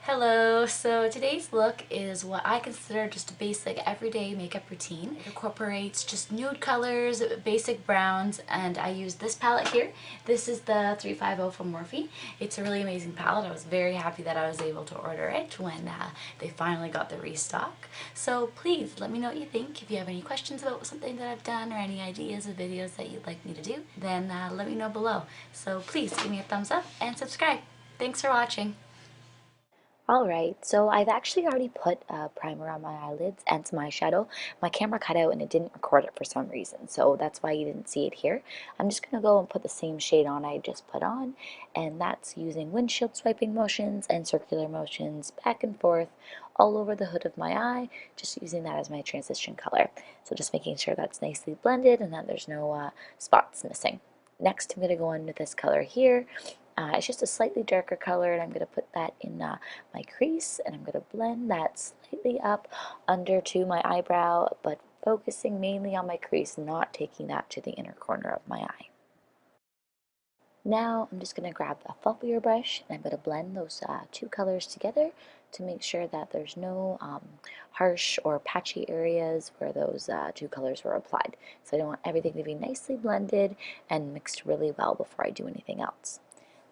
Hello, so today's look is what I consider just a basic everyday makeup routine. It incorporates just nude colors, basic browns, and I use this palette here. This is the 350 from Morphe. It's a really amazing palette. I was very happy that I was able to order it when they finally got the restock. So please let me know what you think. If you have any questions about something that I've done or any ideas of videos that you'd like me to do, then let me know below. So please give me a thumbs up and subscribe. Thanks for watching. Alright, so I've actually already put a primer on my eyelids and some eyeshadow. My camera cut out and it didn't record it for some reason, so that's why you didn't see it here. I'm just going to go and put the same shade on I just put on, and that's using windshield swiping motions and circular motions back and forth all over the hood of my eye, just using that as my transition color. So just making sure that's nicely blended and that there's no spots missing. Next, I'm going to go in with this color here. It's just a slightly darker color, and I'm going to put that in my crease, and I'm going to blend that slightly up under to my eyebrow, but focusing mainly on my crease, not taking that to the inner corner of my eye. Now I'm just going to grab a fluffier brush, and I'm going to blend those two colors together to make sure that there's no harsh or patchy areas where those two colors were applied. So I want everything to be nicely blended and mixed really well before I do anything else.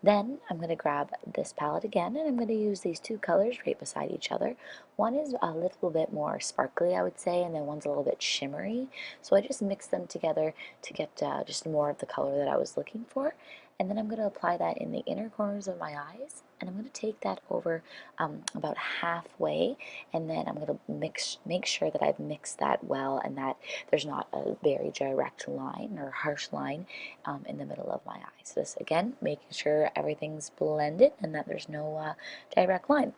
Then I'm going to grab this palette again, and I'm going to use these two colors right beside each other. One is a little bit more sparkly, I would say, and then one's a little bit shimmery. So I just mix them together to get just more of the color that I was looking for. And then I'm going to apply that in the inner corners of my eyes, and I'm going to take that over about halfway, and then I'm going to make sure that I've mixed that well and that there's not a very direct line or harsh line in the middle of my eye. So this again, making sure everything's blended and that there's no direct line.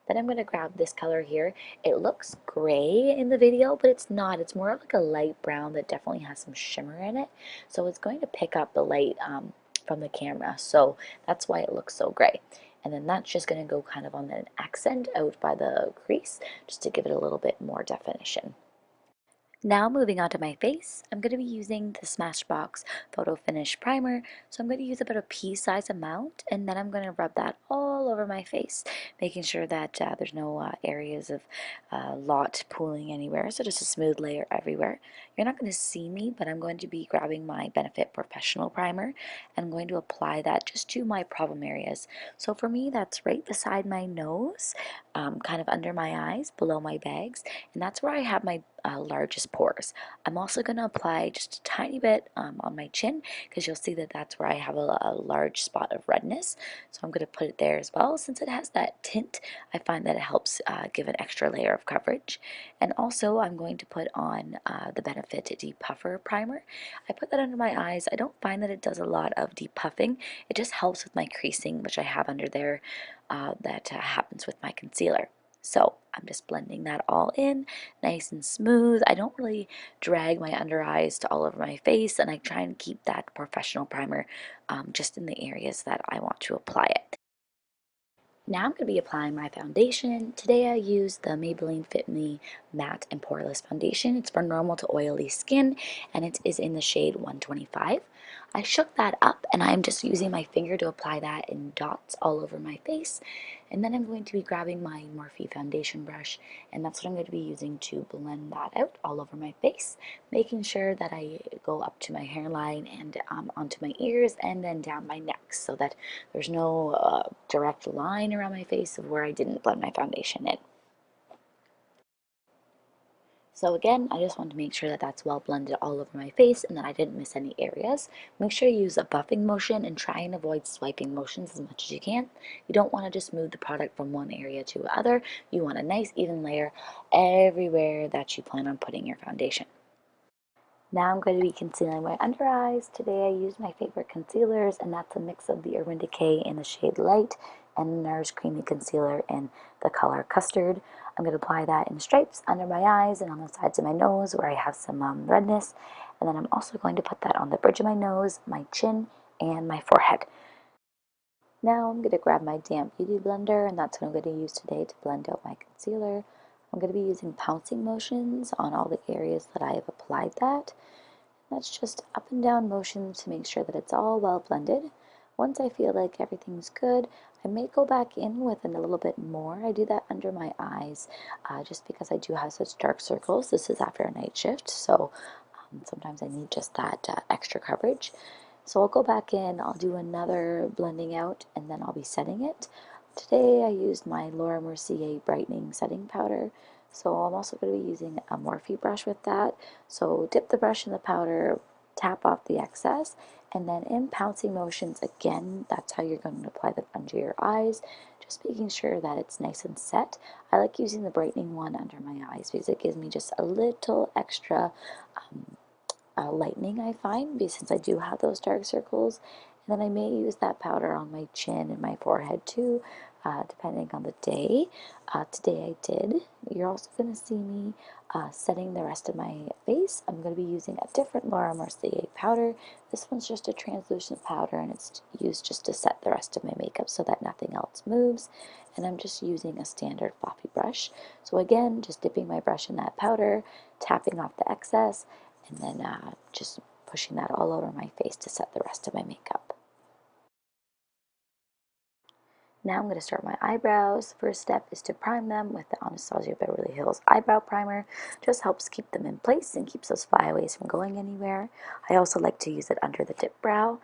Then I'm going to grab this color here. It looks gray in the video, but it's not. It's more of like a light brown that definitely has some shimmer in it. So it's going to pick up the light from the camera. So that's why it looks so gray. And then that's just going to go kind of on an accent out by the crease, just to give it a little bit more definition. Now moving on to my face, I'm going to be using the Smashbox Photo Finish Primer. So I'm going to use about a pea-size amount, and then I'm going to rub that all over my face, making sure that there's no areas of lot pooling anywhere, so just a smooth layer everywhere. You're not going to see me, but I'm going to be grabbing my Benefit Professional Primer, and I'm going to apply that just to my problem areas. So for me, that's right beside my nose, kind of under my eyes, below my bags, and that's where I have my largest pores. I'm also going to apply just a tiny bit on my chin, because you'll see that that's where I have a large spot of redness. So I'm going to put it there as well. Since it has that tint, I find that it helps give an extra layer of coverage. And also I'm going to put on the Benefit Deep Puffer Primer. I put that under my eyes. I don't find that it does a lot of depuffing. It just helps with my creasing, which I have under there that happens with my concealer. So I'm just blending that all in, nice and smooth. I don't really drag my under eyes to all over my face, and I try and keep that professional primer just in the areas that I want to apply it. Now I'm going to be applying my foundation. Today I used the Maybelline Fit Me Matte and Poreless Foundation. It's for normal to oily skin, and it is in the shade 125. I shook that up, and I'm just using my finger to apply that in dots all over my face. And then I'm going to be grabbing my Morphe foundation brush, and that's what I'm going to be using to blend that out all over my face, making sure that I go up to my hairline and onto my ears and then down my neck, so that there's no direct line around my face of where I didn't blend my foundation in. So again, I just want to make sure that that's well blended all over my face and that I didn't miss any areas. Make sure you use a buffing motion and try and avoid swiping motions as much as you can. You don't want to just move the product from one area to other. You want a nice even layer everywhere that you plan on putting your foundation. Now I'm going to be concealing my under eyes. Today I used my favorite concealers, and that's a mix of the Urban Decay in the shade Light and NARS Creamy Concealer in the color Custard. I'm going to apply that in stripes under my eyes and on the sides of my nose where I have some redness. And then I'm also going to put that on the bridge of my nose, my chin, and my forehead. Now I'm going to grab my damp beauty blender, and that's what I'm going to use today to blend out my concealer. I'm going to be using pouncing motions on all the areas that I have applied that. That's just up and down motions to make sure that it's all well blended. Once I feel like everything's good, I may go back in with a little bit more. I do that under my eyes just because I do have such dark circles. This is after a night shift, so sometimes I need just that extra coverage. So I'll go back in, I'll do another blending out, and then I'll be setting it. Today I used my Laura Mercier brightening setting powder. So I'm also going to be using a Morphe brush with that. So dip the brush in the powder, tap off the excess, and then in pouncing motions again, that's how you're going to apply that under your eyes, just making sure that it's nice and set. I like using the brightening one under my eyes because it gives me just a little extra lightening, I find, because since I do have those dark circles. And then I may use that powder on my chin and my forehead too, depending on the day. Today I did. You're also going to see me setting the rest of my face. I'm going to be using a different Laura Mercier powder. This one's just a translucent powder, and it's used just to set the rest of my makeup so that nothing else moves. And I'm just using a standard floppy brush. So again, just dipping my brush in that powder, tapping off the excess, and then just pushing that all over my face to set the rest of my makeup. Now I'm going to start my eyebrows. First step is to prime them with the Anastasia Beverly Hills Eyebrow Primer. Just helps keep them in place and keeps those flyaways from going anywhere. I also like to use it under the dip brow.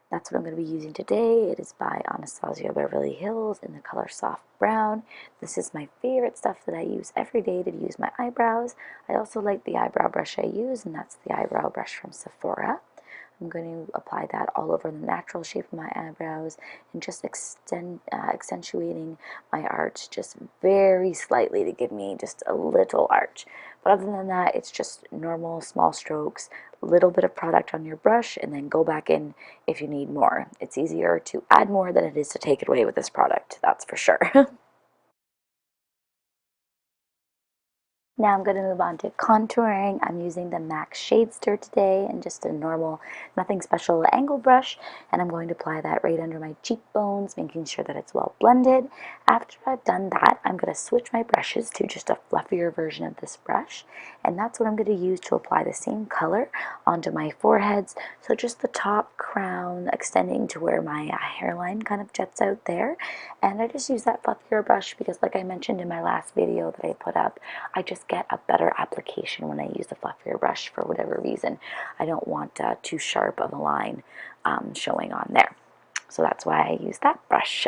That's what I'm going to be using today. It is by Anastasia Beverly Hills in the color Soft Brown. This is my favorite stuff that I use every day to use my eyebrows. I also like the eyebrow brush I use, and that's the eyebrow brush from Sephora. I'm going to apply that all over the natural shape of my eyebrows and just accentuating my arch just very slightly to give me just a little arch. But other than that, it's just normal small strokes, a little bit of product on your brush, and then go back in if you need more. It's easier to add more than it is to take it away with this product, that's for sure. Now I'm going to move on to contouring. I'm using the MAC Shade Stir today and just a normal, nothing special angle brush. And I'm going to apply that right under my cheekbones, making sure that it's well blended. After I've done that, I'm going to switch my brushes to just a fluffier version of this brush. And that's what I'm going to use to apply the same color onto my foreheads. So just the top crown extending to where my hairline kind of jets out there. And I just use that fluffier brush because, like I mentioned in my last video that I put up, I just get a better application when I use the fluffier brush for whatever reason. I don't want too sharp of a line showing on there. So that's why I use that brush.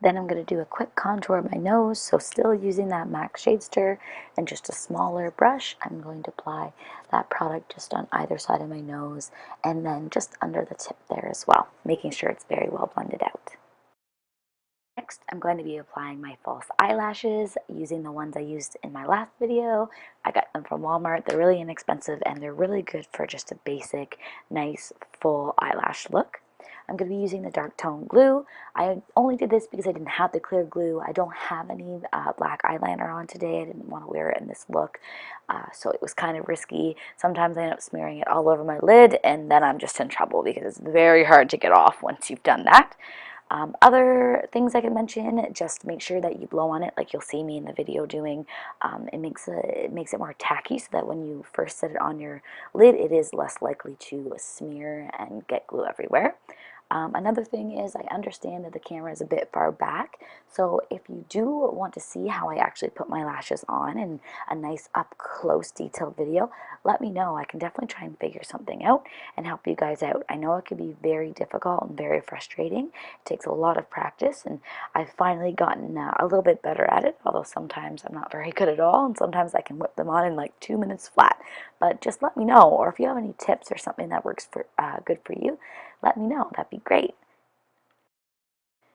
Then I'm going to do a quick contour of my nose, so still using that MAC Shade Stir and just a smaller brush. I'm going to apply that product just on either side of my nose and then just under the tip there as well, making sure it's very well blended out. Next, I'm going to be applying my false eyelashes using the ones I used in my last video. I got them from Walmart. They're really inexpensive and they're really good for just a basic, nice, full eyelash look. I'm going to be using the dark tone glue. I only did this because I didn't have the clear glue. I don't have any black eyeliner on today. I didn't want to wear it in this look, so it was kind of risky. Sometimes I end up smearing it all over my lid, and then I'm just in trouble because it's very hard to get off once you've done that. Other things I can mention, just make sure that you blow on it like you'll see me in the video doing. It makes it more tacky so that when you first set it on your lid, it is less likely to smear and get glue everywhere. Another thing is I understand that the camera is a bit far back, so if you do want to see how I actually put my lashes on in a nice up close detailed video, let me know. I can definitely try and figure something out and help you guys out. I know it can be very difficult and very frustrating. It takes a lot of practice, and I've finally gotten a little bit better at it, although sometimes I'm not very good at all, and sometimes I can whip them on in like 2 minutes flat. But just let me know, or if you have any tips or something that works for good for you, let me know. That'd be great.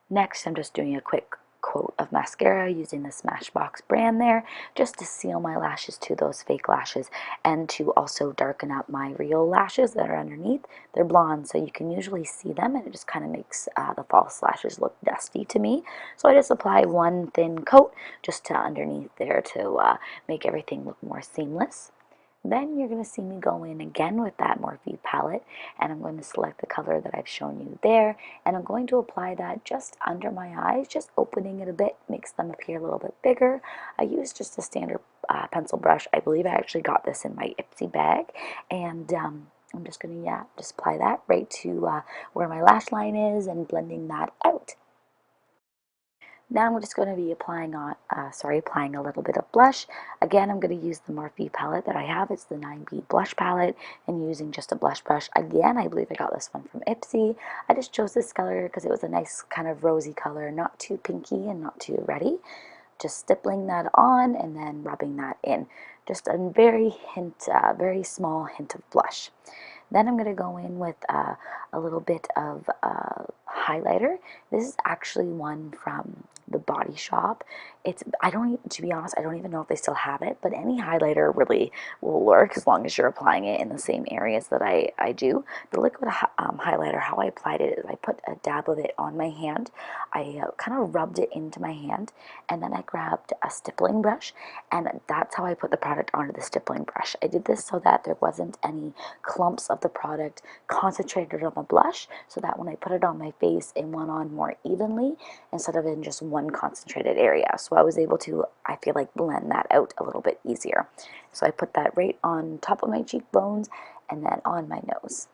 Next, I'm just doing a quick coat of mascara using the Smashbox brand there, just to seal my lashes to those fake lashes and to also darken up my real lashes that are underneath. They're blonde, so you can usually see them, and it just kind of makes the false lashes look dusty to me. So I just apply one thin coat just to underneath there to make everything look more seamless. Then you're going to see me go in again with that Morphe palette, and I'm going to select the color that I've shown you there, and I'm going to apply that just under my eyes, just opening it a bit, makes them appear a little bit bigger. I use just a standard pencil brush. I believe I actually got this in my Ipsy bag, and I'm just going to just apply that right to where my lash line is and blending that out. Now I'm just going to be applying applying a little bit of blush. Again, I'm going to use the Morphe palette that I have. It's the 9B blush palette, and using just a blush brush. Again, I believe I got this one from Ipsy. I just chose this color because it was a nice kind of rosy color, not too pinky and not too reddy. Just stippling that on and then rubbing that in. Just a very small hint of blush. Then I'm going to go in with a little bit of highlighter. This is actually one from the Body Shop. To be honest, I don't even know if they still have it, but any highlighter really will work as long as you're applying it in the same areas that I do. The liquid highlighter, how I applied it is I put a dab of it on my hand. I kind of rubbed it into my hand, and then I grabbed a stippling brush, and that's how I put the product onto the stippling brush. I did this so that there wasn't any clumps of the product concentrated on the blush, so that when I put it on my face, it went on more evenly instead of in just one concentrated area. So I was able to, I feel like, blend that out a little bit easier. So I put that right on top of my cheekbones and then on my nose.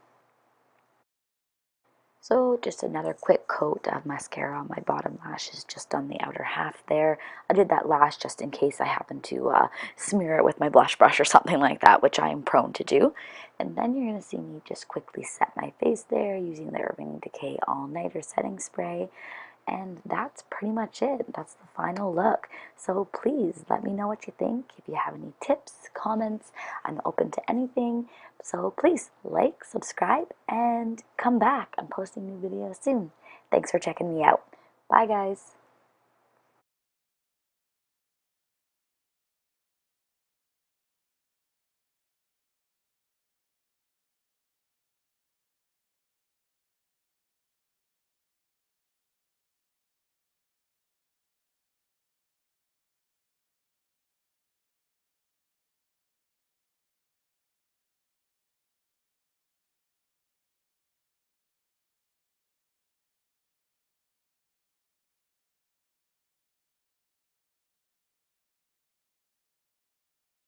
So just another quick coat of mascara on my bottom lashes, just on the outer half there. I did that last just in case I happen to smear it with my blush brush or something like that, which I am prone to do. And then you're going to see me just quickly set my face there using the Urban Decay All Nighter Setting Spray. And that's pretty much it. That's the final look. So please let me know what you think. If you have any tips, comments, I'm open to anything. So please like, subscribe, and come back. I'm posting new videos soon. Thanks for checking me out. Bye guys.